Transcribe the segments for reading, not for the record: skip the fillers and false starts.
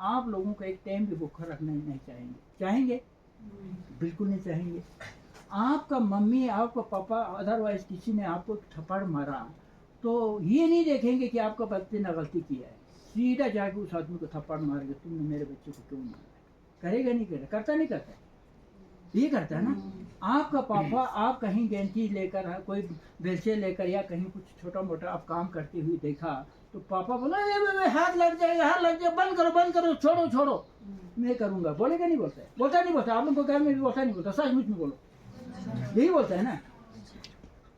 आप लोगों को एक टाइम भी भूखा रखना नहीं चाहेंगे। चाहेंगे? बिल्कुल नहीं चाहेंगे। आपका मम्मी, आपका पापा, अदरवाइज किसी ने आपको थप्पड़ मारा तो ये नहीं देखेंगे कि आपका बच्चे ने गलती किया है, सीधा जाके उस आदमी को थप्पड़ मारेगा, तुमने मेरे बच्चे को क्यों मारा। करेगा नहीं करेगा? करता नहीं करता? ये करता है ना। आपका पापा आप कहीं गेंटी लेकर, कोई बेलचे लेकर या कहीं कुछ छोटा मोटा आप काम करते हुए देखा तो पापा बोला हाथ लग जाएगा, हाथ लग जाएगा, बंद करो, छोड़ो छोड़ो, मैं करूँगा। बोलेगा नहीं बोलता है? बोलता नहीं बोलता? आप लोगों को घर में भी बोलता नहीं बोलता? सचमुच में बोलो, यही बोलता है ना।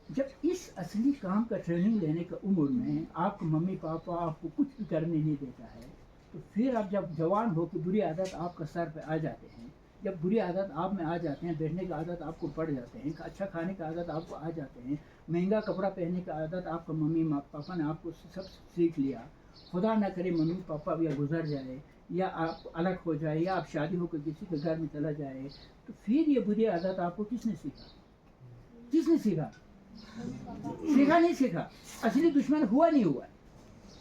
जब इस असली काम का ट्रेनिंग लेने का उम्र में आपको मम्मी पापा आपको कुछ भी करने नहीं देता है, तो फिर आप जब जवान हो कि बुरी आदत आपका सर पे आ जाते हैं, जब बुरी आदत आप में आ जाते हैं, बैठने की आदत आपको पड़ जाते हैं, अच्छा खाने का आदत आपको आ जाते हैं, महंगा कपड़ा पहनने का आदत आपका मम्मी पापा ने आपको सब सीख लिया, खुदा ना करे मम्मी पापा या गुजर जाए या आप अलग हो जाए या आप शादी होकर किसी के घर में चला जाए, तो फिर ये बुरी आदत आपको किसने सीखा? किसने सीखा? सीखा नहीं सीखा? असली दुश्मन हुआ नहीं हुआ?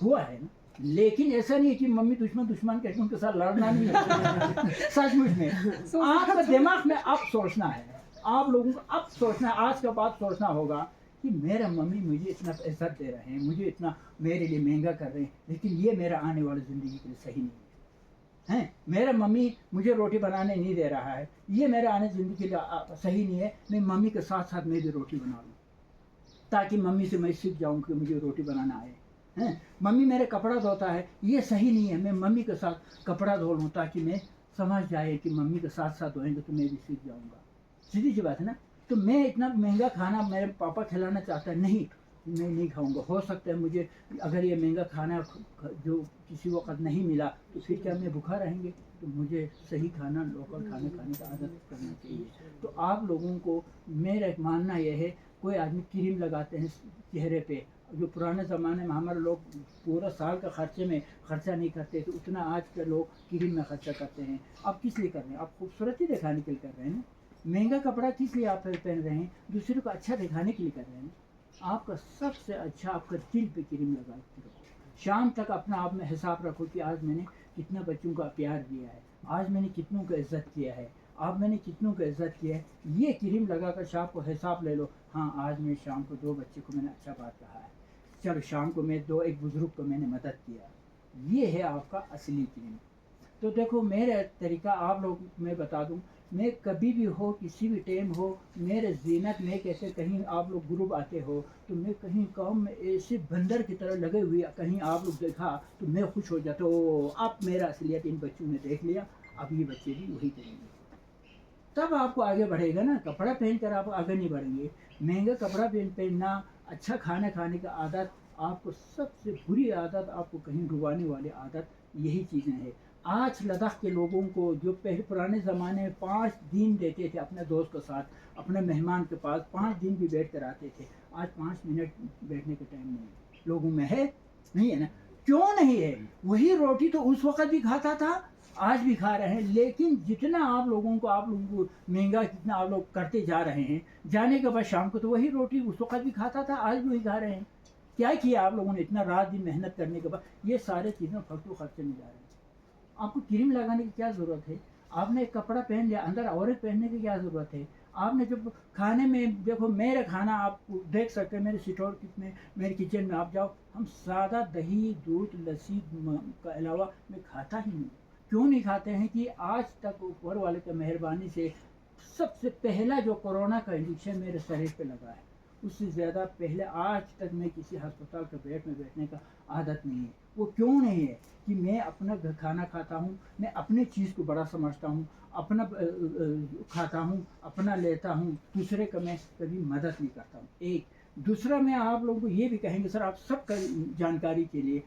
हुआ है ना। लेकिन ऐसा नहीं है कि मम्मी दुश्मन कहते उनके साथ लड़ना नहीं है। सचमुच में आपका दिमाग में अब सोचना है, आप लोगों को अब सोचना है, आज के बाद सोचना होगा कि मेरा मम्मी मुझे इतना इज्जत दे रहे हैं, मुझे इतना मेरे लिए महंगा कर रहे हैं, लेकिन ये मेरा आने वाली ज़िंदगी के लिए सही नहीं है। मेरा मम्मी मुझे रोटी बनाने नहीं दे रहा है, ये मेरा आने ज़िंदगी के लिए सही नहीं है। मैं मम्मी के साथ साथ मैं भी रोटी बना लूँ ताकि मम्मी से मैं सीख जाऊँ कि मुझे रोटी बनाना आए। मम्मी मेरे कपड़ा धोता है, ये सही नहीं है, मैं मम्मी के साथ कपड़ा धो लूँ ताकि मैं समझ जाए कि मम्मी के साथ साथ धोएंगे तो मैं भी सीख जाऊँगा। सीधी सी बात है ना। तो मैं इतना महंगा खाना मेरे पापा खिलाना चाहता है, नहीं मैं नहीं खाऊंगा। हो सकता है मुझे अगर ये महंगा खाना जो किसी वक्त नहीं मिला तो फिर क्या मैं भूखा रहेंगे? तो मुझे सही खाना, लोकल खाने का आदत करना चाहिए। तो आप लोगों को मेरा मानना यह है, कोई आदमी क्रीम लगाते हैं चेहरे पे, जो पुराने ज़माने में हमारे लोग पूरा साल का खर्चे में खर्चा नहीं करते तो उतना आज के लोग क्रीम में खर्चा करते हैं। अब किस लिए कर रहे हैं? आप खूबसूरती दिखाने के लिए कर रहे हैं। महंगा कपड़ा किस लिए आप पहन रहे हैं? दूसरे को अच्छा दिखाने के लिए कर रहे हैं। आपका सबसे अच्छा आपका दिल पे क्रीम लगा के रखो। शाम तक अपना आप में हिसाब रखो कि आज मैंने कितना बच्चों का प्यार दिया है, आज मैंने कितनों का इज्जत किया है, आज मैंने कितनों का इज्जत किया है। ये क्रीम लगाकर शाम को हिसाब ले लो। हाँ, आज मैं शाम को 2 बच्चे को मैंने अच्छा बात कहा है, चलो शाम को मैं एक बुजुर्ग को मैंने मदद किया। ये है आपका असली क्रीम। तो देखो मेरा तरीका आप लोग मैं बता दूं, मैं कभी भी हो किसी भी टाइम हो मेरे ज़ीनत में कैसे कहीं आप लोग ग्रुप आते हो तो मैं कहीं काम में ऐसे बंदर की तरह लगे हुए कहीं आप लोग देखा तो मैं खुश हो जाता हूँ। अब मेरा असलियत इन बच्चों ने देख लिया, अब ये बच्चे भी वही करेंगे, तब आपको आगे बढ़ेगा ना। कपड़ा पहन कर आप आगे नहीं बढ़ेंगे। महंगा कपड़ा पहनना, अच्छा खाना खाने का आदत, आपको सबसे बुरी आदत, आपको कहीं डुबाने वाली आदत यही चीज़ें हैं। आज लद्दाख के लोगों को जो पहले पुराने ज़माने में 5 दिन देते थे अपने दोस्त के साथ, अपने मेहमान के पास 5 दिन भी बैठ कर आते थे, आज 5 मिनट बैठने का टाइम नहीं लोगों में है। नहीं है ना? क्यों नहीं है? वही रोटी तो उस वक़्त भी खाता था, आज भी खा रहे हैं, लेकिन जितना आप लोगों को महंगा जितना आप लोग करते जा रहे हैं, जाने के बाद शाम को तो वही रोटी उस वक़्त भी खाता था, आज भी वही खा रहे हैं। क्या किया आप लोगों ने इतना रात दिन मेहनत करने के बाद? ये सारे चीज़ें फजूल खर्चे में जा रहे हैं। आपको क्रीम लगाने की क्या ज़रूरत है? आपने एक कपड़ा पहन लिया, अंदर और एक पहनने की क्या ज़रूरत है? आपने जब खाने में देखो, मेरा खाना आप देख सकते हैं, मेरे सिटोर में, मेरे किचन में आप जाओ, हम सादा दही दूध लस्सी का अलावा मैं खाता ही नहीं। क्यों नहीं खाते हैं कि आज तक ऊपर वाले की मेहरबानी से सबसे पहला जो कोरोना का इंजेक्शन मेरे शरीर पे लगा है, उससे ज़्यादा पहले आज तक मैं किसी अस्पताल के बेड में बैठने का आदत नहीं है। वो क्यों नहीं है कि मैं अपना घर खाना खाता हूँ, मैं अपनी चीज़ को बड़ा समझता हूँ, अपना खाता हूँ, अपना लेता हूँ, दूसरे का मैं कभी मदद नहीं करता हूँ। एक दूसरा, मैं आप लोगों को ये भी कहेंगे सर, आप सबका जानकारी के लिए,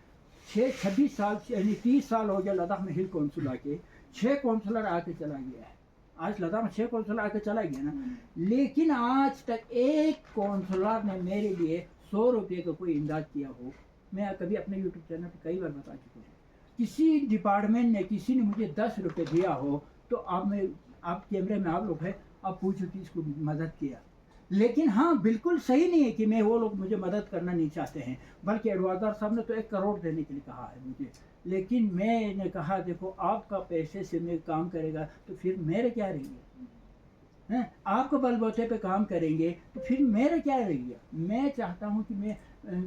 26 साल यानी 30 साल हो गया लद्दाख में हिल कौंसिल आके, 6 कौंसलर आके चला गया है। आज लद्दाख में 6 कौंसलर आके चला गया ना, लेकिन आज तक एक कौंसलर ने मेरे लिए 100 रुपये का कोई इमदाद किया हो, मैं कभी अपने यूट्यूब चैनल पर कई बार बता चुका हूँ। किसी डिपार्टमेंट ने, किसी ने मुझे 10 रुपये दिया हो तो आप कैमरे में आप लोग हैं, आप पूछो कि इसको मदद किया। लेकिन हाँ बिल्कुल सही नहीं है कि मैं वो लोग मुझे मदद करना नहीं चाहते हैं, बल्कि एडवाइज़र साहब ने तो 1 करोड़ देने के लिए कहा है मुझे। लेकिन मैंने कहा देखो आपका पैसे से मैं काम करेगा तो फिर मेरे क्या रहेंगे, हैं? आपको बलबूते पे काम करेंगे तो फिर मेरा क्या रहेगा। मैं चाहता हूँ कि मैं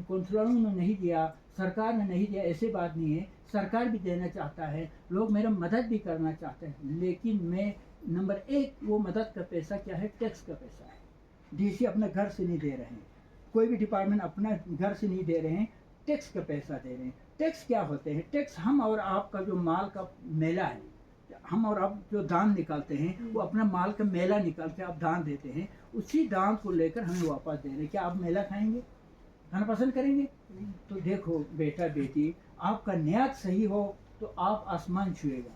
कौंसलरों ने नहीं दिया, सरकार ने नहीं दिया, ऐसी बात नहीं है। सरकार भी देना चाहता है, लोग मेरा मदद भी करना चाहते हैं, लेकिन मैं नंबर 1 वो मदद का पैसा क्या है, टैक्स का पैसा है। डीसी अपने घर से नहीं दे रहे हैं, कोई भी डिपार्टमेंट अपना घर से नहीं दे रहे हैं, टैक्स का पैसा दे रहे हैं। टैक्स क्या होते हैं, टैक्स हम और आपका जो माल का मेला है, हम और आप जो दान निकालते हैं वो अपना माल का मेला निकाल के आप दान देते हैं, उसी दान को लेकर हमें वापस दे रहे हैं। क्या आप मेला खाएंगे, खाना पसंद करेंगे? तो देखो बेटा बेटी, आपका नियत सही हो तो आप आसमान छुएगा,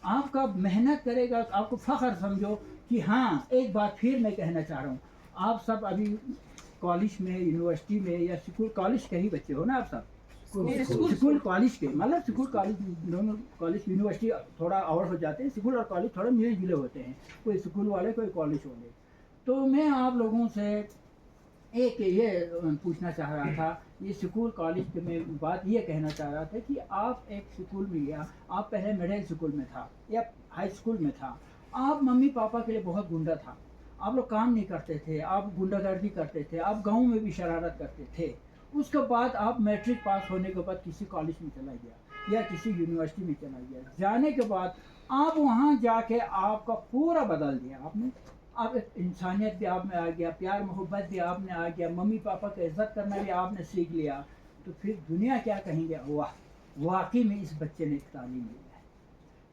आपका मेहनत करेगा, आपको फ़ख्र समझो कि हाँ। एक बात फिर मैं कहना चाह रहा हूँ, आप सब अभी कॉलेज में, यूनिवर्सिटी में या स्कूल कॉलेज के ही बच्चे हो ना आप सब, स्कूल कॉलेज के, मतलब स्कूल कॉलेज दोनों, कॉलेज यूनिवर्सिटी थोड़ा और हो जाते हैं, स्कूल और कॉलेज थोड़ा मिले जुले होते हैं, कोई स्कूल वाले कोई कॉलेज वाले। तो मैं आप लोगों से एक ये पूछना चाह रहा था, ये स्कूल कॉलेज के में बात ये कहना चाह रहा था कि आप एक स्कूल में गया, आप पहले मिडिल स्कूल में था या हाई स्कूल में था, आप मम्मी पापा के लिए बहुत गुंडा था, आप लोग काम नहीं करते थे, आप गुंडागर्दी करते थे, आप गांव में भी शरारत करते थे। उसके बाद आप मैट्रिक पास होने के बाद किसी कॉलेज में चला गया या किसी यूनिवर्सिटी में चला गया, जाने के बाद आप वहाँ जाके आपका पूरा बदल दिया आपने। आप इंसानियत भी आप में आ गया, प्यार मोहब्बत भी आप में आ गया, मम्मी पापा का इज्जत करना भी आपने सीख लिया। तो फिर दुनिया क्या कहेंगे, वाह वाकई में इस बच्चे ने तालीम लिया है।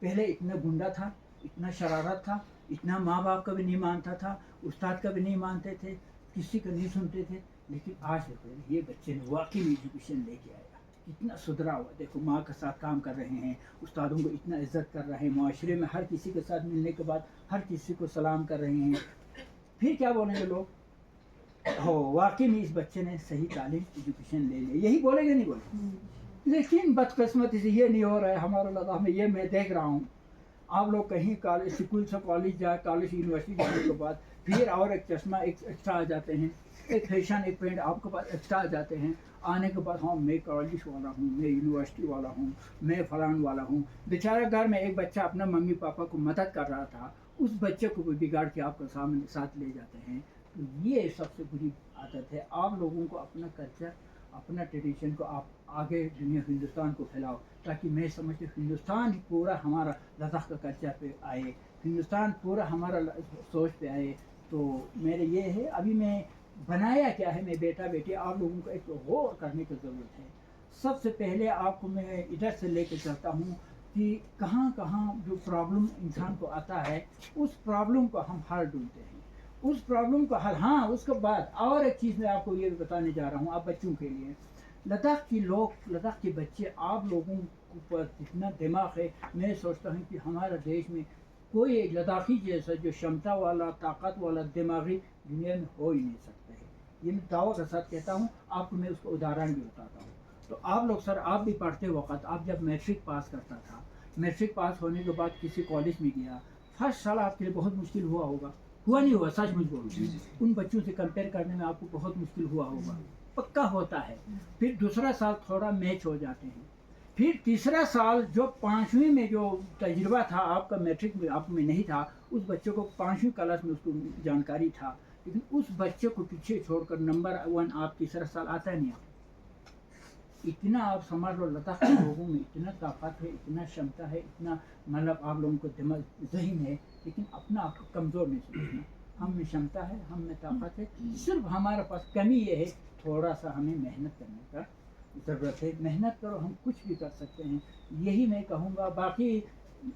पहले इतना गुंडा था, इतना शरारत था, इतना माँ बाप का भी नहीं मानता था, उस्ताद का भी नहीं मानते थे, किसी का नहीं सुनते थे, लेकिन आज देखो ये बच्चे ने वाकई में एजुकेशन लेके आया, कितना सुधरा हुआ। देखो माँ के साथ काम कर रहे हैं, उस्तादों को इतना इज्जत कर रहे हैं, माशरे में हर किसी के साथ मिलने के बाद हर किसी को सलाम कर रहे हैं। फिर क्या बोलेंगे लोग, हो वाकई में इस बच्चे ने सही तालीम एजुकेशन ले ली, यही बोलेंगे नहीं बोले। लेकिन बदकिस्मती से ये नहीं हो रहा है हमारा लद्दाख में, ये मैं देख रहा हूँ। आप लोग कहीं कॉलेज, स्कूल से कॉलेज जाए, कॉलेज यूनिवर्सिटी जाने के बाद फिर और एक चश्मा एक एक्स्ट्रा आ जाते हैं, एक फैशन एक पेंट आपके पास एक्स्ट्रा आ जाते हैं। आने के बाद हाँ मैं कॉलेज वाला हूँ, मैं यूनिवर्सिटी वाला हूँ, मैं फलान वाला हूँ। बेचारा घर में एक बच्चा अपना मम्मी पापा को मदद कर रहा था, उस बच्चे को भी बिगाड़ के आपके सामने साथ ले जाते हैं। तो ये सबसे बुरी आदत है। आप लोगों को अपना कल्चर, अपना ट्रेडिशन को आप आगे दुनिया हिंदुस्तान को फैलाओ, ताकि मैं समझती हूँ हिंदुस्तान ही पूरा हमारा लद्दाख का कल्चर पे आए, हिंदुस्तान पूरा हमारा सोच पे आए। तो मेरे ये है, अभी मैं बनाया क्या है, मैं बेटा बेटी आप लोगों को एक गौर करने की ज़रूरत है। सबसे पहले आपको मैं इधर से लेकर चलता हूँ कि कहाँ कहाँ जो प्रॉब्लम इंसान को आता है, उस प्रॉब्लम को हम हल ढूंढते हैं, उस प्रॉब्लम का हल। हाँ उसके बाद और एक चीज़ मैं आपको ये बताने जा रहा हूँ, आप बच्चों के लिए, लद्दाख की लोग, लद्दाख के बच्चे, आप लोगों पर जितना दिमाग है, मैं सोचता हूँ कि हमारे देश में कोई एक लद्दाखी जैसा जो क्षमता वाला, ताकत वाला दिमागी दुनिया में हो ही नहीं सकता है। ये मैं दावा के साथ कहता हूँ, आपको मैं उसका उदाहरण भी बताता हूँ। तो आप लोग सर, आप भी पढ़ते वक्त, आप जब मैट्रिक पास करता था, मैट्रिक पास होने के बाद किसी कॉलेज में गया, फर्स्ट साल आपके लिए बहुत मुश्किल हुआ होगा, हुआ नहीं हुआ, सच मुझ बोलो, उन बच्चों से कंपेयर करने में आपको बहुत मुश्किल हुआ होगा, पक्का होता है। फिर दूसरा साल थोड़ा मैच हो जाते हैं, फिर तीसरा साल जो 5वीं में जो तजुर्बा था आपका, मैट्रिक में आप में नहीं था, उस बच्चे को 5वीं क्लास में उसको जानकारी था, लेकिन उस बच्चे को पीछे छोड़कर नंबर 1 आप तीसरा साल आता नहीं। आप इतना आप समझ लो, लद्दाख के लोगों में इतना ताकत है, इतना क्षमता है, इतना मतलब आप लोगों को दिमाग जहीन है, लेकिन अपना आपको कमज़ोर नहीं समझना। हम में क्षमता है, हम में ताकत है, सिर्फ हमारे पास कमी ये है, थोड़ा सा हमें मेहनत करने का ज़रूरत है। मेहनत करो, हम कुछ भी कर सकते हैं, यही मैं कहूँगा। बाकी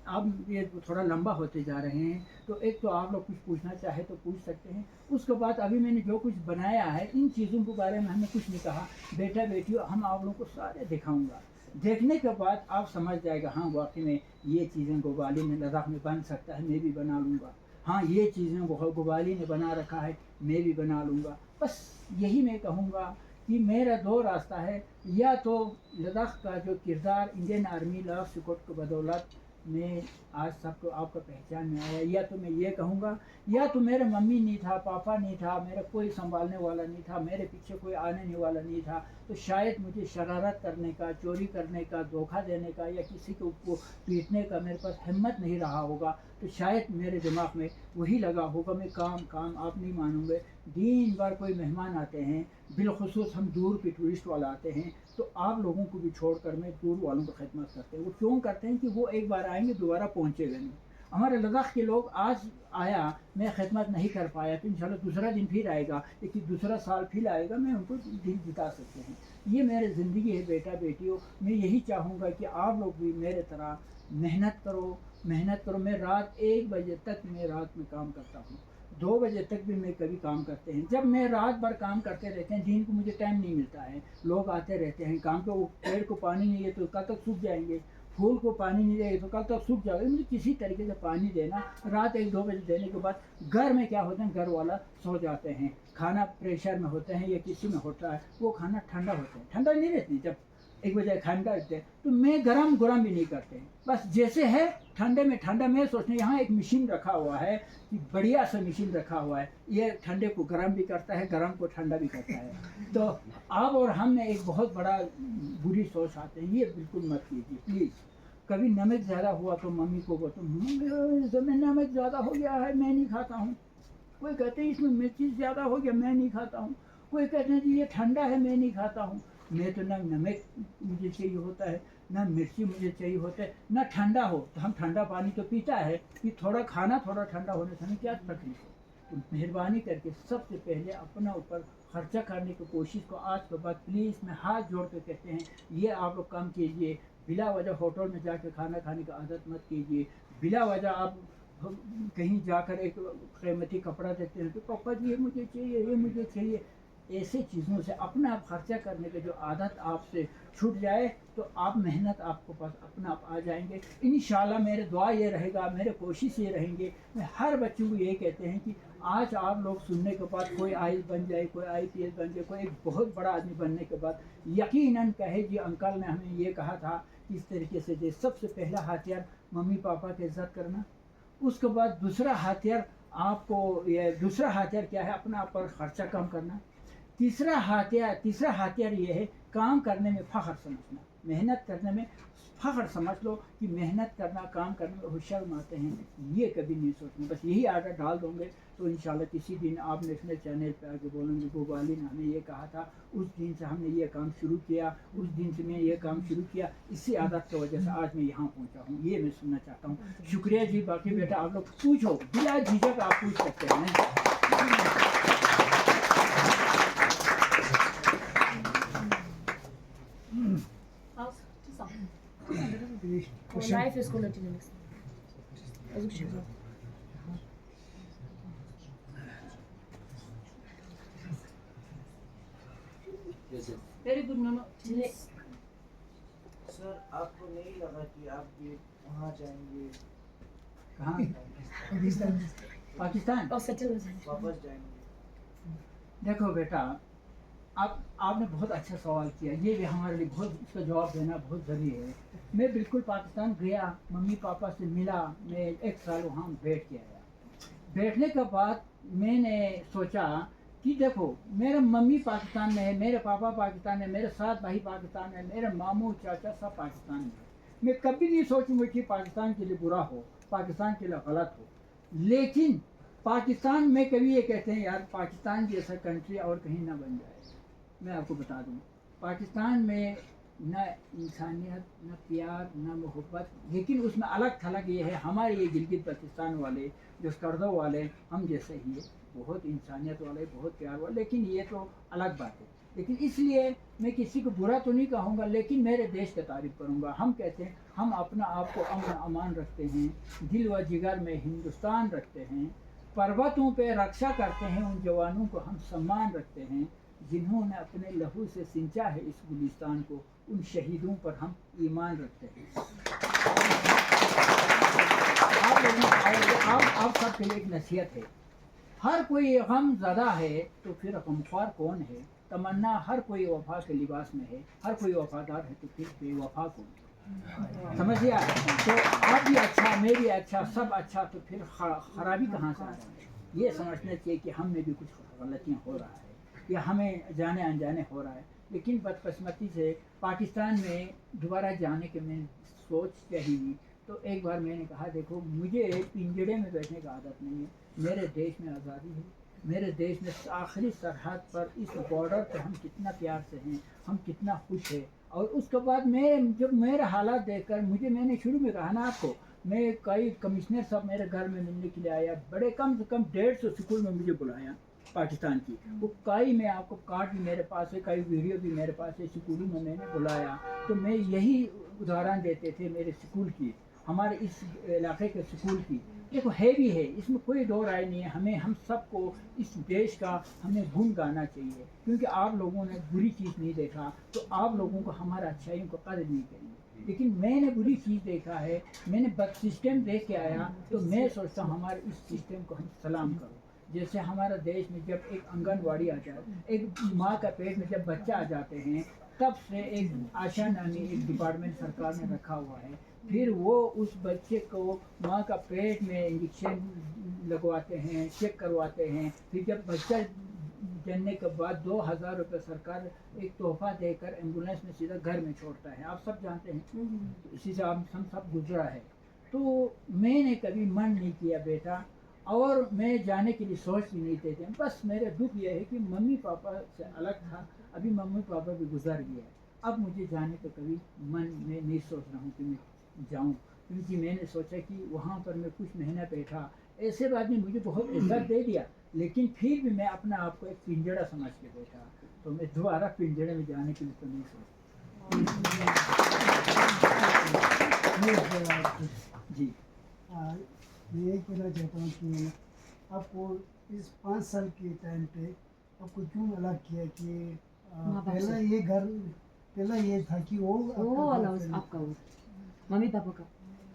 अब ये थोड़ा लंबा होते जा रहे हैं, तो एक तो आप लोग कुछ पूछना चाहे तो पूछ सकते हैं। उसके बाद अभी मैंने जो कुछ बनाया है, इन चीज़ों के बारे में हमने कुछ नहीं कहा। बेटा बेटियों, हम आप लोगों को सारे दिखाऊंगा, देखने के बाद आप समझ जाएगा, हाँ वाकई में ये चीज़ें गोवाली में लद्दाख में बन सकता है, मैं भी बना लूँगा। हाँ ये चीज़ें गोवाली ने बना रखा है, मैं भी बना लूँगा। बस यही मैं कहूँगा कि मेरा 2 रास्ता है, या तो लद्दाख का जो किरदार इंडियन आर्मी लास्ट कोट की बदौलत मैं आज सबको आपका पहचान में आया, या तो मैं ये कहूँगा या तो मेरे मम्मी नहीं था, पापा नहीं था, मेरा कोई संभालने वाला नहीं था, मेरे पीछे कोई आने वाला नहीं था, तो शायद मुझे शरारत करने का, चोरी करने का, धोखा देने का या किसी को पीटने का मेरे पास हिम्मत नहीं रहा होगा। तो शायद मेरे दिमाग में वही लगा होगा, मैं काम काम, आप नहीं मानोगे, दिन भर कोई मेहमान आते हैं, बिलखुसूस हम दूर के टूरिस्ट वाला आते हैं, तो आप लोगों को भी छोड़कर मैं दूर वालों की खिदमत करते हैं। वो क्यों करते हैं कि वो एक बार आएंगे दोबारा पहुँचेगा नहीं। हमारे लद्दाख के लोग आज आया, मैं खिदमत नहीं कर पाया, तो इंशाल्लाह दूसरा दिन फिर आएगा, लेकिन दूसरा साल फिर आएगा, मैं उनको दिन जिता सकते हैं। ये मेरी ज़िंदगी है बेटा बेटियों। मैं यही चाहूँगा कि आप लोग भी मेरे तरह मेहनत करो, मेहनत करो। मैं रात 1 बजे तक मैं रात में काम करता हूँ, 2 बजे तक भी मैं कभी काम करते हैं। जब मैं रात भर काम करते रहते हैं, दिन को मुझे टाइम नहीं मिलता है, लोग आते रहते हैं काम पे, पेड़ को पानी नहीं है तो कल तक सूख जाएंगे, फूल को पानी नहीं देगा तो कल तक सूख जाएगा। मुझे किसी तरीके से पानी देना, रात 1-2 बजे देने के बाद घर में क्या होता है, घर वाला सो जाते हैं, खाना प्रेशर में होते हैं या किसी में होता है, वो खाना ठंडा होता है, ठंडा नहीं रहती। जब 1 बजे ठंडा रहते हैं तो मैं गरम भी नहीं करते, बस जैसे है ठंडे में ठंडा। मैं सोचने यहाँ एक मशीन रखा हुआ है, कि बढ़िया सा मशीन रखा हुआ है, ये ठंडे को गर्म भी करता है, गर्म को ठंडा भी करता है। तो आप और हम में एक बहुत बड़ा बुरी सोच आते हैं, ये बिल्कुल मत कीजिए प्लीज़। कभी नमक ज़्यादा हुआ तो मम्मी को बोलते इसमें नमक ज़्यादा हो गया है, मैं नहीं खाता हूँ। कोई कहते हैं इसमें मिर्ची ज़्यादा हो गया, मैं नहीं खाता हूँ। कोई कहते हैं जी ये ठंडा है, मैं नहीं खाता हूँ। मैं तो ना नमक मुझे चाहिए होता है, ना मिर्ची मुझे चाहिए होता है, ना ठंडा हो तो हम ठंडा पानी तो पीता है कि थोड़ा खाना थोड़ा ठंडा होने से हमें क्या तकलीफ हो। तो मेहरबानी करके सबसे पहले अपना ऊपर खर्चा करने की कोशिश को आज के बाद प्लीज़ मैं हाथ जोड़ कर कहते हैं, ये आप लोग कम कीजिए। बिला वजह होटल में जाकर खाना खाने का आदत मत कीजिए। बिला वजह आप कहीं जाकर एक कीमती कपड़ा देखते हैं तो पापा जी ये मुझे चाहिए, ये मुझे चाहिए। ऐसे चीज़ों से अपना आप खर्चा करने की जो आदत आपसे छूट जाए तो आप मेहनत आपको पास अपना आप आ जाएंगे इंशाल्लाह। मेरे दुआ ये रहेगा, मेरे कोशिश ये रहेंगे, मैं हर बच्चों को ये कहते हैं कि आज आप लोग सुनने के बाद कोई आईएएस बन जाए, कोई आईपीएस बन जाए, कोई एक बहुत बड़ा आदमी बनने के बाद यकीनन कहे जी अंकल ने हमें ये कहा था इस तरीके से। जो सबसे पहला हथियार मम्मी पापा की इज्जत करना, उसके बाद दूसरा हथियार आपको ये दूसरा हथियार क्या है, अपना पर खर्चा कम करना। तीसरा हथियार ये है काम करने में फ़ख्र समझना, मेहनत करने में फ़ख्र समझ लो कि मेहनत करना, काम करने में होशियार आते हैं, ये कभी नहीं सोचना। बस यही आदत डाल दोगे तो इंशाल्लाह किसी दिन आप नेशनल चैनल पे आके बोलेंगे वो वाली ने हमें ये कहा था, उस दिन से हमने ये काम शुरू किया, उस दिन से मैं ये काम शुरू किया, इसी आदत की वजह से आज मैं यहाँ पहुँचा हूँ। ये मैं सुनना चाहता हूँ। शुक्रिया जी। बाकी बेटा आप लोग पूछो, बिला झिझक आप पूछ सकते हैं। Life is quality next. Very good no no. Sir आपको नहीं लगा कि आप ये वहाँ जाएंगे, कहाँ? पाकिस्तान और सेटल हो जाएंगे, वापस जाएंगे? देखो बेटा, आपने बहुत अच्छा सवाल किया। ये भी हमारे लिए बहुत, इसका जवाब देना बहुत ज़रूरी है। मैं बिल्कुल पाकिस्तान गया, मम्मी पापा से मिला, मैं 1 साल वहाँ बैठ के आया। बैठने के बाद मैंने सोचा कि देखो मेरे मम्मी पाकिस्तान में है, मेरे पापा पाकिस्तान है, मेरे 7 भाई पाकिस्तान है, मेरे मामू चाचा सब पाकिस्तान में है। मैं कभी नहीं सोचूंगा कि पाकिस्तान के लिए बुरा हो, पाकिस्तान के लिए गलत हो। लेकिन पाकिस्तान में कभी ये कहते हैं यार पाकिस्तान जैसा कंट्री और कहीं ना बन जाए। मैं आपको बता दूं, पाकिस्तान में न इंसानियत, न प्यार, न मोहब्बत, लेकिन उसमें अलग थलग ये है, हमारे ये गिलगित बल्तिस्तान वाले जो स्कर्दो वाले हम जैसे ही है, बहुत इंसानियत वाले, बहुत प्यार वाले, लेकिन ये तो अलग बात है। लेकिन इसलिए मैं किसी को बुरा तो नहीं कहूँगा, लेकिन मेरे देश की तारीफ़ करूँगा। हम कहते हैं हम अपना आप को अमन अमान रखते हैं, दिल व जिगर में हिंदुस्तान रखते हैं, पर्वतों पे रक्षा करते हैं, उन जवानों को हम सम्मान रखते हैं जिन्होंने अपने लहू से सिंचा है इस गुलिस्तान को, उन शहीदों पर हम ईमान रखते हैं। आप सबके लिए एक नसीहत है, हर कोई गम ज़दा है तो फिर गमख्वार कौन है, तमन्ना हर कोई वफा के लिबास में है, हर कोई वफादार है तो फिर बेवफा कौन है। समझिए। तो आप भी अच्छा, मैं भी अच्छा, सब अच्छा, तो फिर खराबी कहाँ से आ रही है? ये समझना चाहिए कि हम में भी कुछ गलतियाँ हो रहा है या हमें जाने अनजाने हो रहा है। लेकिन बदकिस्मती से पाकिस्तान में दोबारा जाने के मैंने सोच रही, तो एक बार मैंने कहा देखो मुझे पिंजड़े में बैठने का आदत नहीं है, मेरे देश में आज़ादी है, मेरे देश में आखिरी सरहद पर इस बॉर्डर पर हम कितना प्यार से हैं, हम कितना खुश हैं। और उसके बाद मैं जब मेरे हालात देखकर मैंने शुरू में कहा ना आपको, मैं कई कमिश्नर साहब मेरे घर में मिलने के लिए आया, बड़े कम से कम 150 स्कूल में मुझे बुलाया पाकिस्तान की, वो कई मैं आपको कार्ड भी मेरे पास है, कई वीडियो भी मेरे पास है, स्कूलों में मैंने बुलाया। तो मैं यही उदाहरण देते थे मेरे स्कूल की, हमारे इस इलाके के स्कूल की। देखो है भी है, इसमें कोई दो राय नहीं है। हम सबको इस देश का हमें गुण गाना चाहिए, क्योंकि आप लोगों ने बुरी चीज़ नहीं देखा तो आप लोगों को हमारा अच्छाइयों को कदर नहीं करेंगे। लेकिन मैंने बुरी चीज़ देखा है, मैंने बद सिस्टम देख के आया, तो मैं सोचता हूँ हमारे इस सिस्टम को हम सलाम करो। जैसे हमारा देश में जब एक आंगनवाड़ी आ जाए, एक माँ का पेट में जब बच्चा आ जाते हैं, तब से एक आशा नामी एक डिपार्टमेंट सरकार ने रखा हुआ है, फिर वो उस बच्चे को माँ का पेट में इंजेक्शन लगवाते हैं, चेक करवाते हैं, फिर जब बच्चा जनने के बाद 2000 रुपये सरकार एक तोहफा देकर एम्बुलेंस में सीधा घर में छोड़ता है, आप सब जानते हैं। तो इसी से हम सब गुजरा है। तो मैंने कभी मन नहीं किया बेटा, और मैं जाने के लिए सोच भी नहीं देते। बस मेरा दुख यह है कि मम्मी पापा से अलग था, अभी मम्मी पापा भी गुजर गए, अब मुझे जाने का कभी मन में नहीं सोच रहा हूँ कि मैं जाऊँ, क्योंकि मैंने सोचा कि वहाँ पर मैं कुछ महीना बैठा, ऐसे बाद में मुझे बहुत इज्जत दे दिया, लेकिन फिर भी मैं अपना आप को एक पिंजड़ा समझ के बैठा, तो मैं दोबारा पिंजड़े में जाने के लिए तो नहीं सोचता। जी मैं यही कहना चाहता हूँ कि आपको इस 5 साल के टाइम पे आपको क्यों अलग किया कि पहला ये था कि वो वाला आपका वो मम्मी पापा का।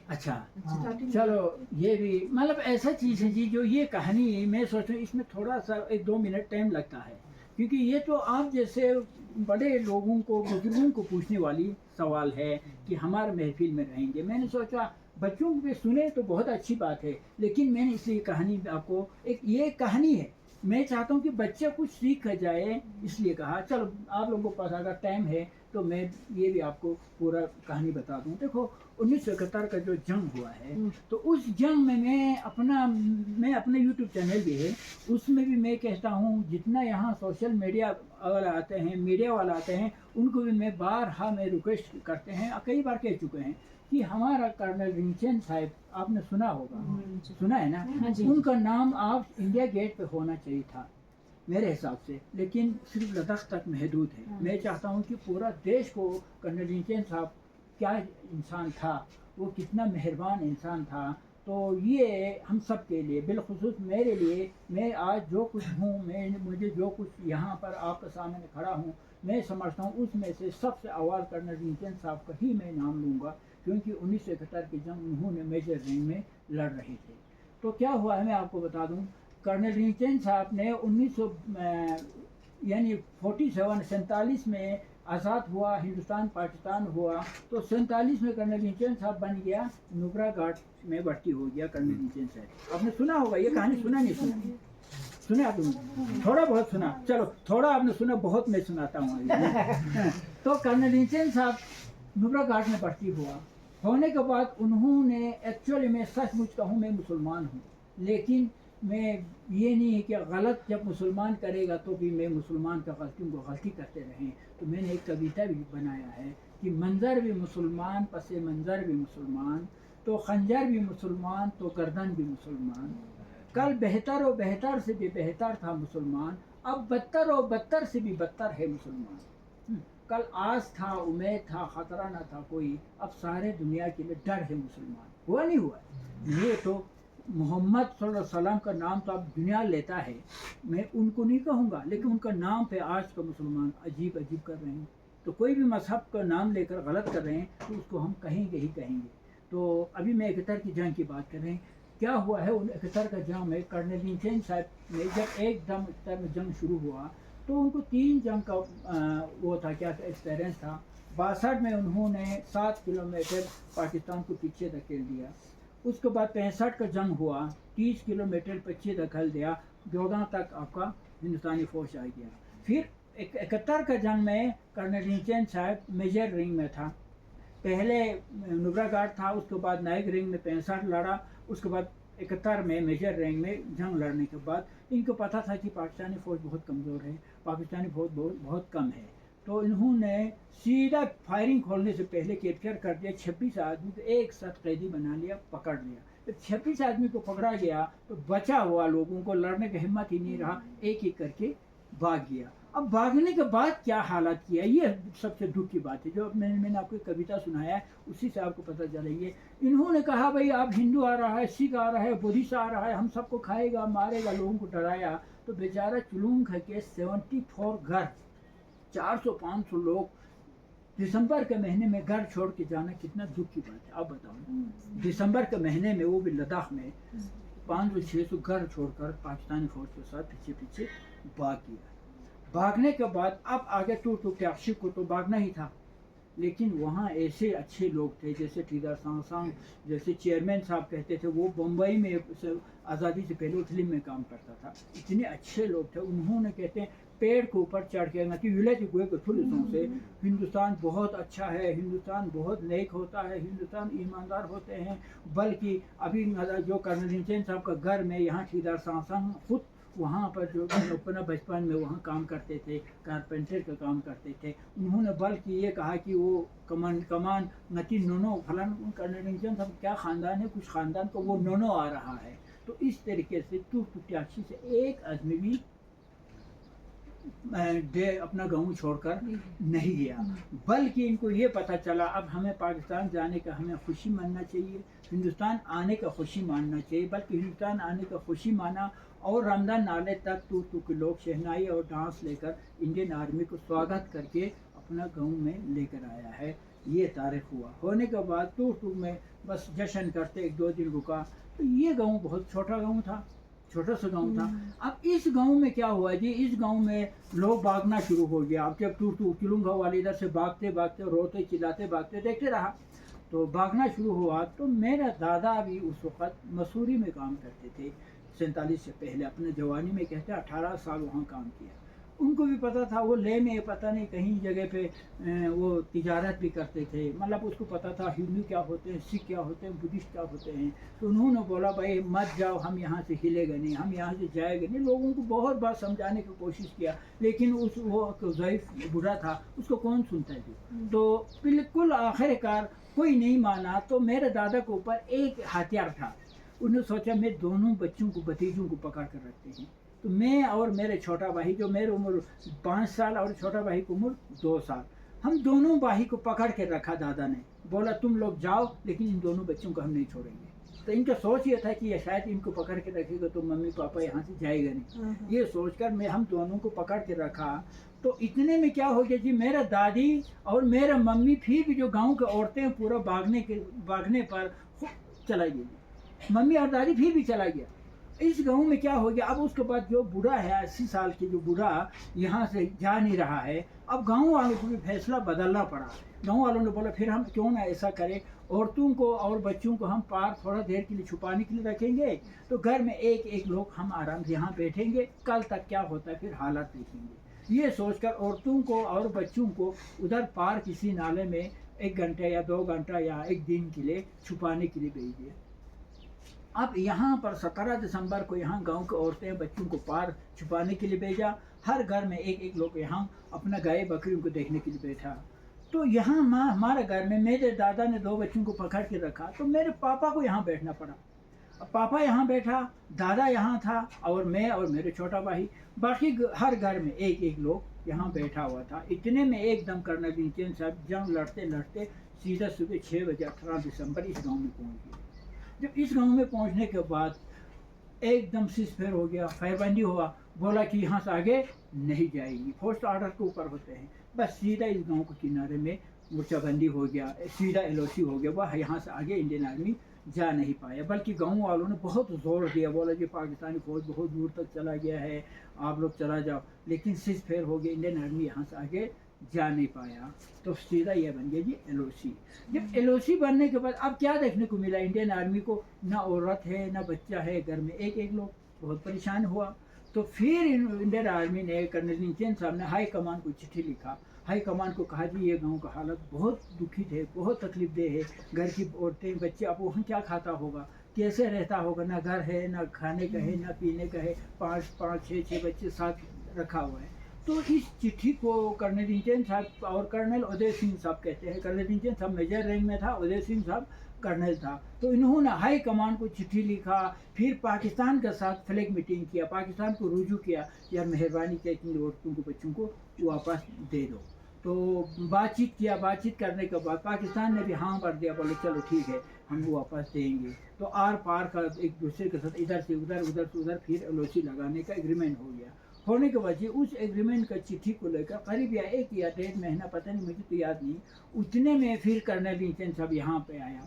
अच्छा, हाँ। चलो ये भी मतलब ऐसा चीज़ है जी, जो ये कहानी मैं सोच रहा हूँ इसमें थोड़ा सा 1-2 मिनट टाइम लगता है, क्योंकि ये तो आप जैसे बड़े लोगों को, बुजुर्गों को पूछने वाली सवाल है कि हमारे महफिल में रहेंगे। मैंने सोचा बच्चों पे सुने तो बहुत अच्छी बात है, लेकिन मैंने इसलिए कहानी आपको, एक ये कहानी है, मैं चाहता हूँ कि बच्चे कुछ सीख जाए, इसलिए कहा। चलो आप लोगों के पास अगर टाइम है तो मैं ये भी आपको पूरा कहानी बता दूँ। देखो 1971 का जो जंग हुआ है, तो उस जंग में मैं अपने यूट्यूब चैनल भी है, उसमें भी मैं कहता हूँ, जितना यहाँ सोशल मीडिया वाला आते हैं, मीडिया वाला आते हैं, उनको भी मैं बारहा में रिक्वेस्ट करते हैं, कई बार कह चुके हैं कि हमारा कर्नल भीमचंद साहब, आपने सुना होगा, सुना है ना, उनका नाम आप इंडिया गेट पे होना चाहिए था मेरे हिसाब से, लेकिन सिर्फ लद्दाख तक महदूद है। मैं चाहता हूँ कि पूरा देश को कर्नल भीमचंद साहब क्या इंसान था, वो कितना मेहरबान इंसान था। तो ये हम सब के लिए, बिलखुसूस मेरे लिए, मैं आज जो कुछ हूँ, मुझे जो कुछ यहाँ पर आपके सामने खड़ा हूँ, मैं समझता हूँ उसमें से सबसे अव्वल कर्नल भीमचंद साहब का ही मैं नाम लूँगा, क्योंकि 1971 की जंग उन्होंने मेजर रैंक में लड़ रहे थे। तो क्या हुआ है मैं आपको बता दूं, कर्नल भीमचंद साहब ने 47 में आज़ाद हुआ, हिंदुस्तान पाकिस्तान हुआ, तो 47 में कर्नल भीमचंद साहब बन गया, नुब्रा घाट में भर्ती हो गया कर्नल भीमचंद साहब। आपने सुना होगा ये कहानी, सुना नहीं सुना? सुना तुमने? थोड़ा बहुत सुना, चलो थोड़ा आपने सुना, बहुत मैं सुनाता हूँ। तो कर्नल भीमचंद साहब नुब्रा घाट में भर्ती होने के बाद उन्होंने, एक्चुअली मैं सचमुच कहूँ मैं मुसलमान हूँ, लेकिन मैं ये नहीं है कि गलत जब मुसलमान करेगा तो भी मैं मुसलमान का गलतियों को गलती करते रहें। तो मैंने एक कविता भी बनाया है कि मंजर भी मुसलमान, पसे मंजर भी मुसलमान, तो खंजर भी मुसलमान, तो गर्दन भी मुसलमान, कल बेहतर और बेहतर से भी बेहतर था मुसलमान, अब बदतर और बदतर से भी बदतर है मुसलमान। कल आस था, उम्मीद था, खतरा ना था कोई, अब सारे दुनिया के लिए डर है मुसलमान। हुआ नहीं हुआ? ये तो मोहम्मद सल्लल्लाहु अलैहि वसल्लम का नाम तो अब दुनिया लेता है, मैं उनको नहीं कहूँगा, लेकिन उनका नाम पे आज का मुसलमान अजीब अजीब कर रहे हैं। तो कोई भी मजहब का नाम लेकर गलत कर रहे हैं तो उसको हम कहेंगे ही कहेंगे। तो अभी मैं 71 की जंग की बात कर रहे हैं, क्या हुआ है 71 का जंग में कर्नल भीमचंद साहब ने जब एकदम जंग शुरू हुआ, तो उनको 3 जंग का वो था, क्या एक्सपीरियंस था। 62 में उन्होंने 7 किलोमीटर पाकिस्तान को पीछे धकेल दिया। उसके बाद 65 का जंग हुआ, 30 किलोमीटर पीछे धकेल दिया, जोड़ा तक आपका हिंदुस्तानी फौज आ गया। फिर 71 का जंग में कर्नल रिंचन साहब मेजर रिंग में था। पहले नुब्रा गार्ड था, उसके बाद नाइक रिंग में 65 लड़ा, उसके बाद 71 में मेजर रैंक में जंग लड़ने के बाद इनको पता था कि पाकिस्तानी फ़ौज बहुत कमज़ोर है, पाकिस्तानी फ़ौज बहुत कम है, तो इन्होंने सीधा फायरिंग खोलने से पहले कैप्चर कर दिया। 26 आदमी को एक साथ कैदी बना लिया, पकड़ लिया। जब 26 आदमी को पकड़ा गया तो बचा हुआ लोगों को लड़ने की हिम्मत ही नहीं रहा, एक एक करके भाग गया। अब भागने के बाद क्या हालत किया, ये सबसे दुख की बात है। जो मैंने आपको एक कविता सुनाया है उसी से आपको पता चलेगी। इन्होंने कहा भाई अब हिंदू आ रहा है, सिख आ रहा है, बुद्धिस्ट आ रहा है, हम सबको खाएगा मारेगा, लोगों को डराया। तो बेचारा चुलूंग के 74 घर, 400-500 लोग दिसंबर के महीने में घर छोड़ के जाना कितना दुख की बात है। आप बताओ, दिसंबर के महीने में वो भी लद्दाख में 500-600 घर छोड़कर पाकिस्तानी फौज के साथ पीछे पीछे भाग गया। भागने के बाद अब आगे ट्याक्षी को तो भागना ही था, लेकिन वहाँ ऐसे अच्छे लोग थे जैसे टीदार सांग, जैसे चेयरमैन साहब कहते थे, वो बम्बई में आज़ादी से पहले फिल्म में काम करता था। इतने अच्छे लोग थे, उन्होंने कहते हैं पेड़ के ऊपर चढ़ के ना कि विलेज पुलिसों से हिंदुस्तान बहुत अच्छा है, हिंदुस्तान बहुत नेक होता है, हिंदुस्तान ईमानदार होते हैं। बल्कि अभी जो कर्नल रिंचन साहब का घर में यहाँ टीदार सांग खुद वहाँ पर जो अपना बचपन में वहाँ काम करते थे, कारपेंटर का काम करते थे। उन्होंने बल्कि ये कहा कि वो कमान नती नोनो फलान कर्नल रिंचन साहब क्या ख़ानदान है, कुछ ख़ानदान को वो नोनो आ रहा है। तो इस तरीके से 282 से एक आदमी भी अपना गांव छोड़कर नहीं गया, बल्कि इनको ये पता चला अब हमें पाकिस्तान जाने का हमें खुशी मानना चाहिए, हिंदुस्तान आने का खुशी मानना चाहिए। बल्कि हिंदुस्तान आने का खुशी माना और रमजान नाले तक टू के लोग शहनाई और डांस लेकर इंडियन आर्मी को स्वागत करके अपना गांव में लेकर आया है। ये तारीख हुआ। होने के बाद टू में बस जश्न करते 1-2 दिन रुका। तो ये गांव बहुत छोटा गांव था, छोटा सा गांव था। अब इस गांव में क्या हुआ जी, इस गांव में लोग भागना शुरू हो गया। अब जब टू किलुंगा वाले इधर से भागते भागते रोते चिल्लाते भागते देखते रहा, तो भागना शुरू हुआ। तो मेरा दादा भी उस वक़्त मसूरी में काम करते थे, 47 से पहले अपने जवानी में कहते 18 साल वहाँ काम किया। उनको भी पता था, वो ले में पता नहीं कहीं जगह पे वो तिजारत भी करते थे, मतलब उसको पता था हिंदू क्या होते हैं, सिख क्या होते हैं, बुद्धिस्ट क्या होते हैं। तो उन्होंने बोला भाई मत जाओ, हम यहाँ से हिलेगा नहीं, हम यहाँ से जाएंगे नहीं। लोगों को बहुत बार समझाने की कोशिश किया, लेकिन वो ज़ईफ़ बुरा था, उसको कौन सुनता है। तो बिल्कुल आखिरकार कोई नहीं माना। तो मेरे दादा के ऊपर एक हथियार था, उन्होंने सोचा मैं दोनों बच्चों को, भतीजों को पकड़ कर रखते हैं। तो मैं और मेरे छोटा भाई, जो मेरी उम्र 5 साल और छोटा भाई की उम्र 2 साल, हम दोनों भाई को पकड़ के रखा। दादा ने बोला तुम लोग जाओ, लेकिन इन दोनों बच्चों को हम नहीं छोड़ेंगे। तो इनका सोच ये था कि ये शायद इनको पकड़ के रखेगा तो मम्मी पापा यहाँ से जाएगा नहीं। ये सोचकर मैं हम दोनों को पकड़ के रखा। तो इतने में क्या हो गया जी, मेरा दादी और मेरा मम्मी फिर भी जो गाँव के औरतें पूरा भागने पर चला गई, मम्मी और दादी फिर भी चला गया। इस गांव में क्या हो गया, अब उसके बाद जो बूढ़ा है 80 साल की, जो बूढ़ा यहाँ से जा नहीं रहा है, अब गांव वालों को भी फैसला बदलना पड़ा। गांव वालों ने बोला फिर हम क्यों ना ऐसा करें, औरतों को और बच्चों को हम पार थोड़ा देर के लिए छुपाने के लिए रखेंगे, तो घर में एक एक लोग हम आराम से यहाँ बैठेंगे, कल तक क्या होता है फिर हालात देखेंगे। ये सोचकर औरतों को और बच्चों को उधर पार किसी नाले में 1 घंटे या 2 घंटा या 1 दिन के लिए छुपाने के लिए भेज दिया। अब यहाँ पर 17 दिसंबर को यहाँ गांव के औरतें बच्चों को पार छुपाने के लिए भेजा। हर घर में एक एक लोग यहाँ अपना गाय बकरियों को देखने के लिए बैठा। तो यहाँ हमारे घर में मेरे दादा ने 2 बच्चों को पकड़ के रखा, तो मेरे पापा को यहाँ बैठना पड़ा। अब पापा यहाँ बैठा, दादा यहाँ था और मैं और मेरे छोटा भाई, बाकी हर घर में एक एक लोग यहाँ बैठा हुआ था। इतने में एकदम कर्नल रिंचन साहब जंग लड़ते लड़ते सीधा सुबह 6 बजे 18 दिसंबर इस गाँव में पहुँच गए। जब इस गांव में पहुंचने के बाद एकदम सीज़फायर हो गया, फायरबंदी हुआ। बोला कि यहाँ से आगे नहीं जाएगी, पोस्ट ऑर्डर के ऊपर होते हैं। बस सीधा इस गांव के किनारे में मोर्चाबंदी हो गया, सीधा LOC हो गया। वह यहाँ से आगे इंडियन आर्मी जा नहीं पाया। बल्कि गांव वालों ने बहुत ज़ोर दिया, बोला कि पाकिस्तानी फ़ौज बहुत दूर तक चला गया है, आप लोग चला जाओ। लेकिन सीज़फायर हो गया, इंडियन आर्मी यहाँ से आगे जा नहीं पाया, तो सीधा ये बन गया जी LOC। जब LOC बनने के बाद अब क्या देखने को मिला, इंडियन आर्मी को ना औरत है ना बच्चा है, घर में एक एक लोग, बहुत परेशान हुआ। तो फिर इंडियन आर्मी ने, कर्नल नीचेन साहब ने हाई कमान को चिट्ठी लिखा, हाई कमान को कहा जी ये गांव का हालत बहुत दुखित है, बहुत तकलीफ दे है, घर की औरतें बच्चे, अब वहाँ क्या खाता होगा, कैसे रहता होगा, ना घर है ना खाने का है ना पीने का है, 5-5-6 बच्चे साथ रखा हुआ है। तो इस चिट्ठी को कर्नल नीचेन साहब और कर्नल उदय सिंह साहब कहते हैं, कर्नल नीचेन साहब मेजर रैंक में था, उदय सिंह साहब कर्नल था, तो इन्होंने हाई कमान को चिट्ठी लिखा, फिर पाकिस्तान के साथ फ्लैग मीटिंग किया, पाकिस्तान को रुजू किया, यार मेहरबानी करके इन औरतों को बच्चों को वापस दे दो। तो बातचीत किया, बातचीत करने के बाद पाकिस्तान ने भी हाँ भर दिया, बोले चलो ठीक है हम वो वापस देंगे। तो आर पार का एक दूसरे के साथ इधर से उधर, उधर से उधर, फिर LOC लगाने का एग्रीमेंट हो गया। होने के बाद उस एग्रीमेंट का चिट्ठी को लेकर करीब या 1 या 1.5 महीना, पता नहीं मुझे तो याद नहीं, उतने में फिर कर्नल नीचेन साहब यहाँ पे आया।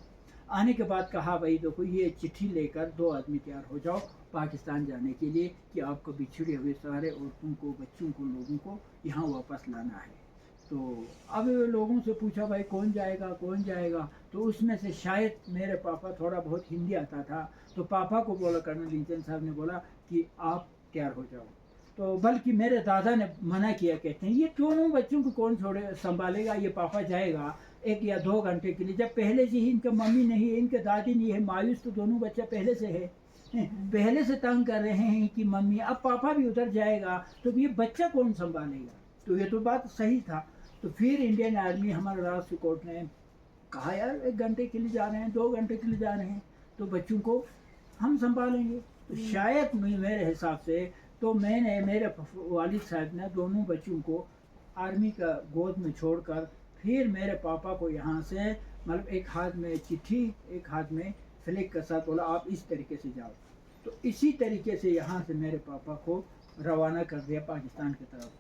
आने के बाद कहा भाई देखो ये चिट्ठी लेकर 2 आदमी तैयार हो जाओ पाकिस्तान जाने के लिए, कि आपको बिछड़े हुए सारे औरतों को, बच्चों को, लोगों को यहाँ वापस लाना है। तो अब लोगों से पूछा भाई कौन जाएगा कौन जाएगा, तो उसमें से शायद मेरे पापा, थोड़ा बहुत हिंदी आता था, तो पापा को बोला, कर्नल नीचेन साहब ने बोला कि आप तैयार हो जाओ। तो बल्कि मेरे दादा ने मना किया, कहते हैं ये दोनों बच्चों को कौन छोड़े संभालेगा, ये पापा जाएगा 1 या 2 घंटे के लिए, जब पहले से ही इनका मम्मी नहीं है, इनके दादी नहीं है, मायूस तो दोनों बच्चा पहले से है, पहले से तंग कर रहे हैं कि मम्मी, अब पापा भी उधर जाएगा तो ये बच्चा कौन संभालेगा। तो ये तो बात सही था। तो फिर इंडियन आर्मी, हमारा राष्ट्रीय कोर्ट ने कहा यार 1 घंटे के लिए जा रहे हैं, 2 घंटे के लिए जा रहे हैं, तो बच्चों को हम संभालेंगे। तो शायद मेरे हिसाब से तो मैंने, मेरे वालिद साहब ने दोनों बच्चों को आर्मी का गोद में छोड़कर फिर मेरे पापा को यहाँ से, मतलब एक हाथ में चिट्ठी एक हाथ में फ्लैग के साथ बोला आप इस तरीके से जाओ। तो इसी तरीके से यहाँ से मेरे पापा को रवाना कर दिया पाकिस्तान की तरफ,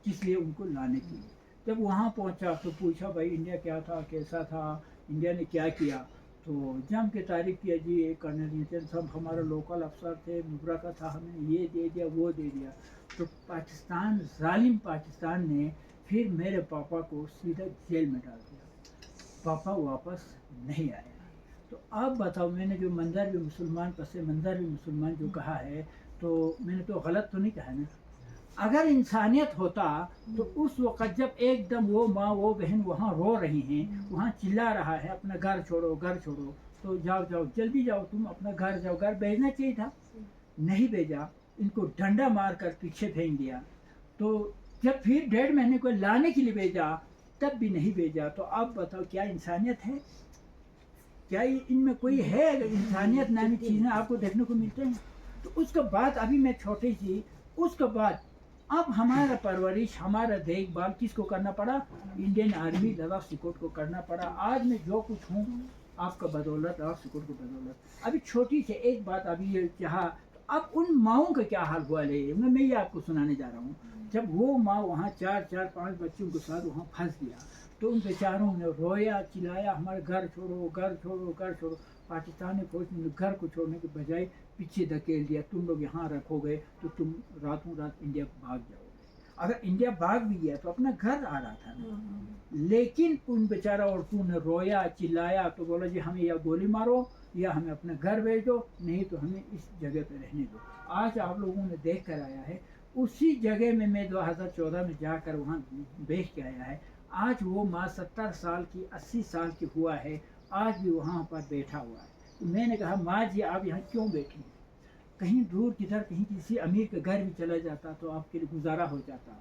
इसलिए उनको लाने के लिए। जब वहाँ पहुँचा तो पूछा भाई इंडिया क्या था, कैसा था, इंडिया ने क्या किया। तो जम के तारीफ किया जी, कर्नल नीचेन साहब हमारा लोकल अफसर थे, मुबरा का था, हमें ये दे दिया वो दे दिया। तो पाकिस्तान, जालिम पाकिस्तान ने फिर मेरे पापा को सीधा जेल में डाल दिया, पापा वापस नहीं आया। तो आप बताओ, मैंने जो मंजर भी मुसलमान पसे मंजर भी मुसलमान जो कहा है, तो मैंने तो गलत तो नहीं कहा ना। अगर इंसानियत होता तो उस वक़्त जब एकदम वो माँ वो बहन वहाँ रो रही हैं, वहाँ चिल्ला रहा है अपना घर छोड़ो घर छोड़ो, तो जाओ जाओ जल्दी जाओ, तुम अपना घर जाओ, घर भेजना चाहिए था, नहीं भेजा, इनको डंडा मार कर पीछे फेंक दिया। तो जब फिर 1.5 महीने को लाने के लिए भेजा तब भी नहीं भेजा। तो आप बताओ क्या इंसानियत है, क्या इनमें कोई है इंसानियत नामी चीज़ें आपको देखने को मिलते हैं। तो उसके बाद अभी मैं छोटी सी, उसके बाद अब हमारा परवरिश, हमारा देखभाल किसको करना पड़ा, इंडियन आर्मी लद्दाख सिकोट को करना पड़ा। आज मैं जो कुछ हूँ आपका बदौलत, लद्दाख सिकोट को बदौलत। अभी छोटी से एक बात अभी ये चाहा, तो अब उन माओं का क्या हाल हुआ ले, मैं ये आपको सुनाने जा रहा हूँ। जब वो माँ वहाँ 4-5 बच्चों के साथ वहाँ फंस गया, तो उन बेचारों ने रोया चिल्लाया, हमारे घर छोड़ो घर छोड़ो घर छोड़ो। पाकिस्तानी फौज ने घर को छोड़ने के बजाय पीछे धकेल दिया, तुम लोग यहाँ रखोगे तो तुम रातों रात इंडिया भाग जाओगे। अगर इंडिया भाग भी गया तो अपना घर आ रहा था ना। लेकिन उन बेचारा औरतों ने रोया चिल्लाया, तो बोला जी हमें या गोली मारो या हमें अपना घर भेज दो, नहीं तो हमें इस जगह पे रहने दो। आज आप लोगों ने देख कर आया है, उसी जगह में मैं 2014 में जाकर वहाँ देख के आया है। आज वो माँ 70 साल की 80 साल की हुआ है, आज भी वहाँ पर बैठा हुआ है। तो मैंने कहा माँ जी आप यहाँ क्यों बैठी हैं, कहीं दूर किधर कहीं किसी अमीर के घर भी चला जाता तो आपके लिए गुजारा हो जाता।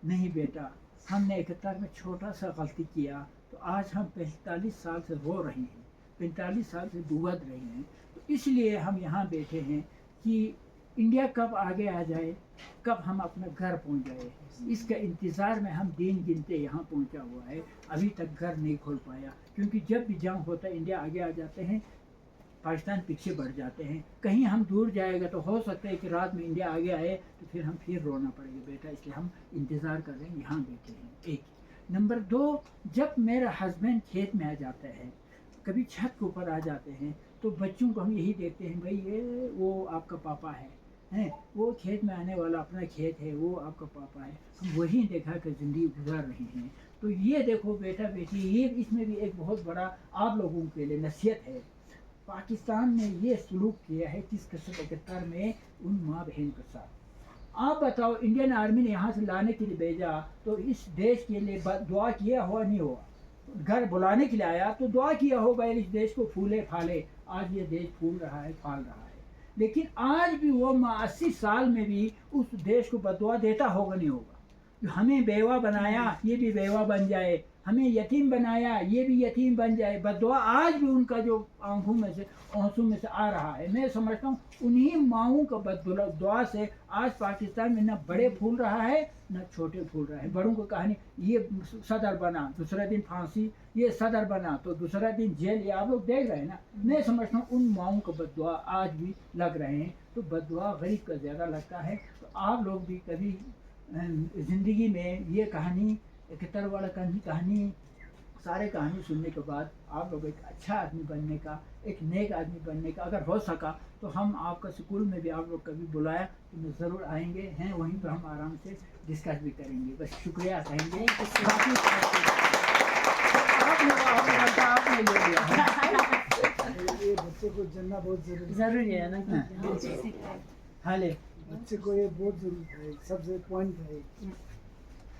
नहीं बेटा, हमने 71 में छोटा सा गलती किया, तो आज हम 45 साल से रो रहे हैं, 45 साल से भुगत रहे हैं। तो इसलिए हम यहाँ बैठे हैं कि इंडिया कब आगे आ जाए, कब हम अपना घर पहुँच जाए, इसका इंतज़ार में हम दिन गिनते यहाँ पहुँचा हुआ है। अभी तक घर नहीं खोल पाया, क्योंकि जब भी जंग होता है इंडिया आगे आ जाते हैं, पाकिस्तान पीछे बढ़ जाते हैं। कहीं हम दूर जाएगा तो हो सकता है कि रात में इंडिया आगे आए तो फिर हम फिर रोना पड़ेगा बेटा, इसलिए हम इंतज़ार कर रहे हैं, यहाँ बैठे हैं। एक नंबर 2, जब मेरा हस्बैंड खेत में आ जाता है, कभी छत के ऊपर आ जाते हैं, तो बच्चों को हम यही देखते हैं भाई ये वो आपका पापा है, हैं, वो खेत में आने वाला अपना खेत है, वो आपका पापा है, हम वही देखा कर ज़िंदगी गुजार रहे हैं। तो ये देखो बेटा बेटी, ये इसमें भी एक बहुत बड़ा आप लोगों के लिए नसीहत है। पाकिस्तान ने ये सलूक किया है 1971 में उन माँ बहन के साथ। आप बताओ, इंडियन आर्मी ने यहाँ से लाने के लिए भेजा तो इस देश के लिए दुआ किया हुआ नहीं हुआ? घर बुलाने के लिए आया तो दुआ किया होगा इस देश को फूले फाले। आज ये देश फूल रहा है, फाल रहा है, लेकिन आज भी वो 80 साल में भी उस देश को बदुआ देता होगा नहीं होगा? जो हमें बेवा बनाया ये भी बेवा बन जाए, हमें यतीम बनाया ये भी यतीम बन जाए। बदुआ आज भी उनका जो आंखों में से आंसू में से आ रहा है। मैं समझता हूँ उन्हीं माओं का बदुआ से आज पाकिस्तान में न बड़े फूल रहा है न छोटे फूल रहा है। बड़ों को कहानी, ये सदर बना दूसरा दिन फांसी, ये सदर बना तो दूसरा दिन जेल, ये आप लोग देख रहे हैं ना। मैं समझता हूँ उन माओं का बदुआ आज भी लग रहे हैं। तो बदुआ गरीब का ज़्यादा लगता है। तो आप लोग भी कभी ज़िंदगी में ये कहानी, कितर वाला कहानी, सारे कहानी सुनने के बाद आप लोग एक अच्छा आदमी बनने का, एक नेक आदमी बनने का अगर हो सका तो हम आपका स्कूल में भी आप लोग कभी बुलाया तो मैं ज़रूर आएंगे हैं, वहीं पर हम आराम से डिस्कस भी करेंगे। बस शुक्रिया कहेंगे। आपने ले लिया। ये बच्चे को जानना बहुत जरूरी है ना कि हाँ ले, बच्चे को ये बहुत जरूरी है, सबसे पॉइंट है।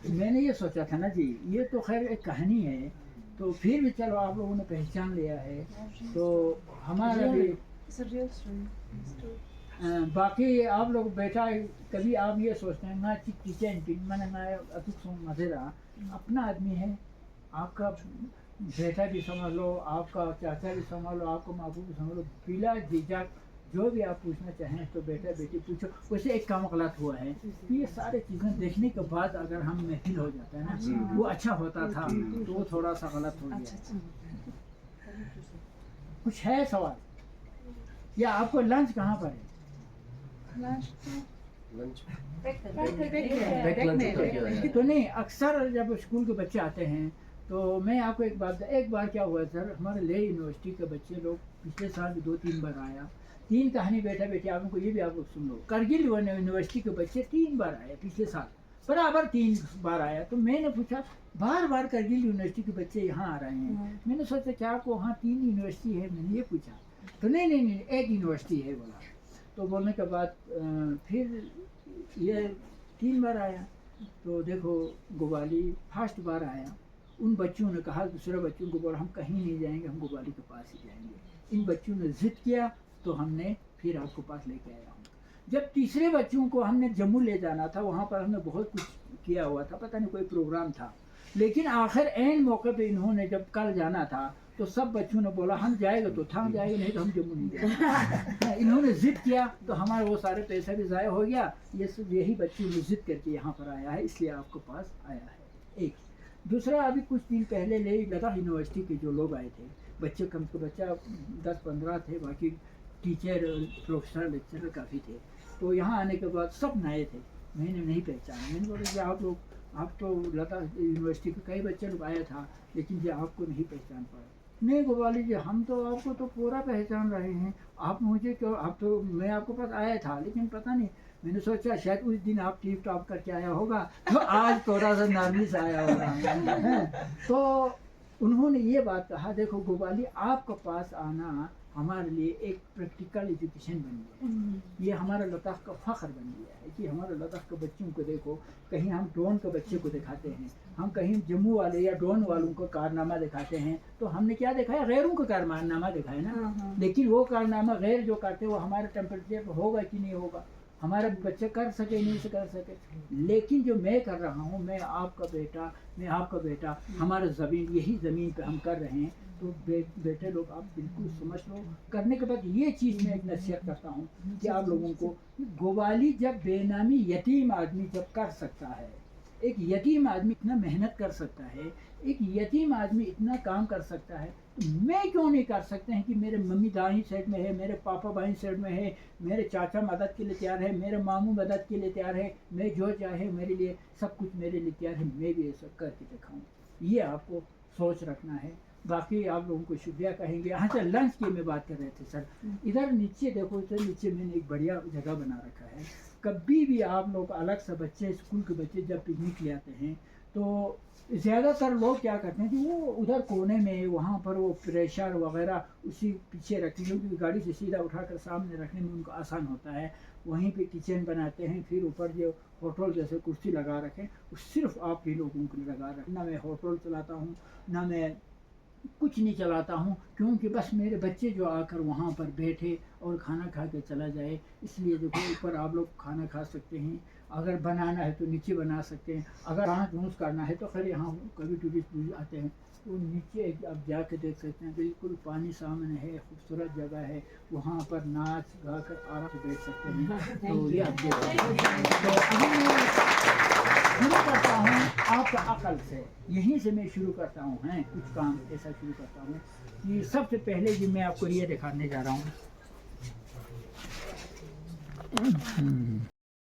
मैंने ये सोचा था ना जी, ये तो खैर एक कहानी है, तो फिर भी चलो आप लोगों ने पहचान लिया है तो हमारा भी बाकी आप लोग बेटा कभी आप ये सोचते हैं ना किचन मन अतुक मज़ेरा अपना आदमी है, आपका बेटा भी समझ लो, आपका चाचा भी समझ लो, आपका मापू भी समझ लो, बिला झिझक जो भी आप पूछना चाहें तो बेटा बेटी पूछो। वैसे एक काम गलत हुआ है कि ये सारे चीज़ें देखने के बाद अगर हम महफिल हो जाता है ना, वो अच्छा होता था तो वो थोड़ा सा गलत हो गया। कुछ है सवाल या आपको लंच कहाँ पर है? तो नहीं, अक्सर जब स्कूल के बच्चे आते हैं तो मैं आपको एक बार क्या हुआ सर, हमारे ले यूनिवर्सिटी के बच्चे लोग पिछले साल भी 2-3 बार आया। 3 कहानी बेटा बेटी आप लोग को ये भी आप लोग सुन लो। करगिल यूनिवर्सिटी के बच्चे 3 बार आए पिछले साल, बराबर 3 बार आया। तो मैंने पूछा बार बार करगिल यूनिवर्सिटी के बच्चे यहाँ आ रहे हैं, मैंने सोचा क्या आपको वहाँ 3 यूनिवर्सिटी है? मैंने ये पूछा तो नहीं एक यूनिवर्सिटी है बोला। तो बोलने के बाद फिर ये 3 बार आया। तो देखो गोवाली फर्स्ट बार आया, उन बच्चों ने कहा, दूसरे बच्चों को बोला हम कहीं नहीं जाएंगे, हम गोवाली के पास ही जाएंगे। इन बच्चों ने जिद किया तो हमने फिर आपको पास लेके आया हूँ। जब तीसरे बच्चों को हमने जम्मू ले जाना था, वहाँ पर हमने बहुत कुछ किया हुआ था, पता नहीं कोई प्रोग्राम था, लेकिन आखिर एन मौके पे इन्होंने जब कल जाना था तो सब बच्चों ने बोला हम जाएंगे तो थम जाएंगे, नहीं तो हम जम्मू नहीं जाएंगे। इन्होंने जिद किया तो हमारा वो सारे पैसा भी ज़ाया हो गया। ये सब यही बच्चों ने जिद करके यहाँ पर आया है, इसलिए आपके पास आया है। एक दूसरा, अभी कुछ दिन पहले ले लद्दाख यूनिवर्सिटी के जो लोग आए थे, बच्चे कम से बच्चा 10-15 थे, बाकी टीचर प्रोफेसर लेक्चरर काफ़ी थे। तो यहाँ आने के बाद सब नए थे, मैंने नहीं पहचाना। मैंने बोला कि आप तो लद्दाख यूनिवर्सिटी के कई बच्चे लोग आया था, लेकिन जो आपको नहीं पहचान पाए। नहीं गोपाली जी, हम तो आपको तो पूरा पहचान रहे हैं, आप मुझे क्यों, आप तो मैं आपके पास आया था, लेकिन पता नहीं, मैंने सोचा शायद उस दिन आप टिप टॉप करके आया होगा तो आज थोड़ा सा नर्वस आया होगा। तो उन्होंने ये बात कहा, देखो गोपाली आपके पास आना हमारे लिए एक प्रैक्टिकल एजुकेशन बन गया, ये हमारा लद्दाख का फ़ख्र बन गया है कि हमारे लद्दाख के बच्चों को देखो, कहीं हम ड्रोन के बच्चे को दिखाते हैं, हम कहीं जम्मू वाले या ड्रोन वालों को कारनामा दिखाते हैं, तो हमने क्या दिखाया, गैरों का कारनामा दिखाया ना। लेकिन वो कारनामा गैर जो करते वो हमारे टेम्परेचर पर होगा कि नहीं होगा, हमारे बच्चे कर सके नहीं से कर सके। लेकिन जो मैं कर रहा हूँ, मैं आपका बेटा हमारा ज़मीन, यही ज़मीन पे हम कर रहे हैं। तो बेटे लोग आप बिल्कुल समझ लो। करने के बाद ये चीज़ मैं एक नसीहत करता हूँ कि आप लोगों को, गोवाली जब बेनामी यतीम आदमी जब कर सकता है, एक यतीम आदमी इतना मेहनत कर सकता है, एक यतीम आदमी इतना काम कर सकता है, तो मैं क्यों नहीं कर सकते हैं कि मेरे मम्मी दाई साइड में है, मेरे पापा बाई साइड में है, मेरे चाचा मदद के लिए तैयार है, मेरे मामू मदद के लिए तैयार है, मैं जो चाहे मेरे लिए सब कुछ मेरे लिए तैयार है, मैं भी ये सब करके दिखाऊँ। ये आपको सोच रखना है। बाकी आप लोगों को शुक्रिया कहेंगे। हाँ सर, लंच की मैं बात कर रहे थे सर, इधर नीचे देखो, इधर नीचे मैंने एक बढ़िया जगह बना रखा है। कभी भी आप लोग अलग से बच्चे, स्कूल के बच्चे जब पिकनिक ले आते हैं तो ज़्यादातर लोग क्या करते हैं कि वो उधर कोने में वहाँ पर वो प्रेशर वगैरह उसी पीछे रखें, क्योंकि गाड़ी से सीधा उठाकर सामने रखने में उनको आसान होता है। वहीं पे किचन बनाते हैं, फिर ऊपर जो होटल जैसे कुर्सी लगा रखें, वो सिर्फ आप ही लोगों के लिए लगा रखें। ना मैं होटल चलाता हूँ, ना मैं कुछ नहीं चलाता हूँ, क्योंकि बस मेरे बच्चे जो आकर वहाँ पर बैठे और खाना खा के चला जाए। इसलिए देखो, ऊपर आप लोग खाना खा सकते हैं, अगर बनाना है तो नीचे बना सकते हैं, अगर डांस डूंस करना है तो खैर यहाँ कभी टूरिस्ट आते हैं तो नीचे आप जाके देख सकते हैं, बिल्कुल पानी सामने है, खूबसूरत जगह है, वहाँ पर नाच गा कर आराम से बैठ सकते हैं। तो ये आप देख सकते हैं। तो अभी मैं शुरू करता हूँ आपका अकल से, यहीं से मैं शुरू करता हूँ, हैं कुछ काम ऐसा शुरू करता हूँ कि सबसे पहले जी मैं आपको ये दिखाने जा रहा हूँ।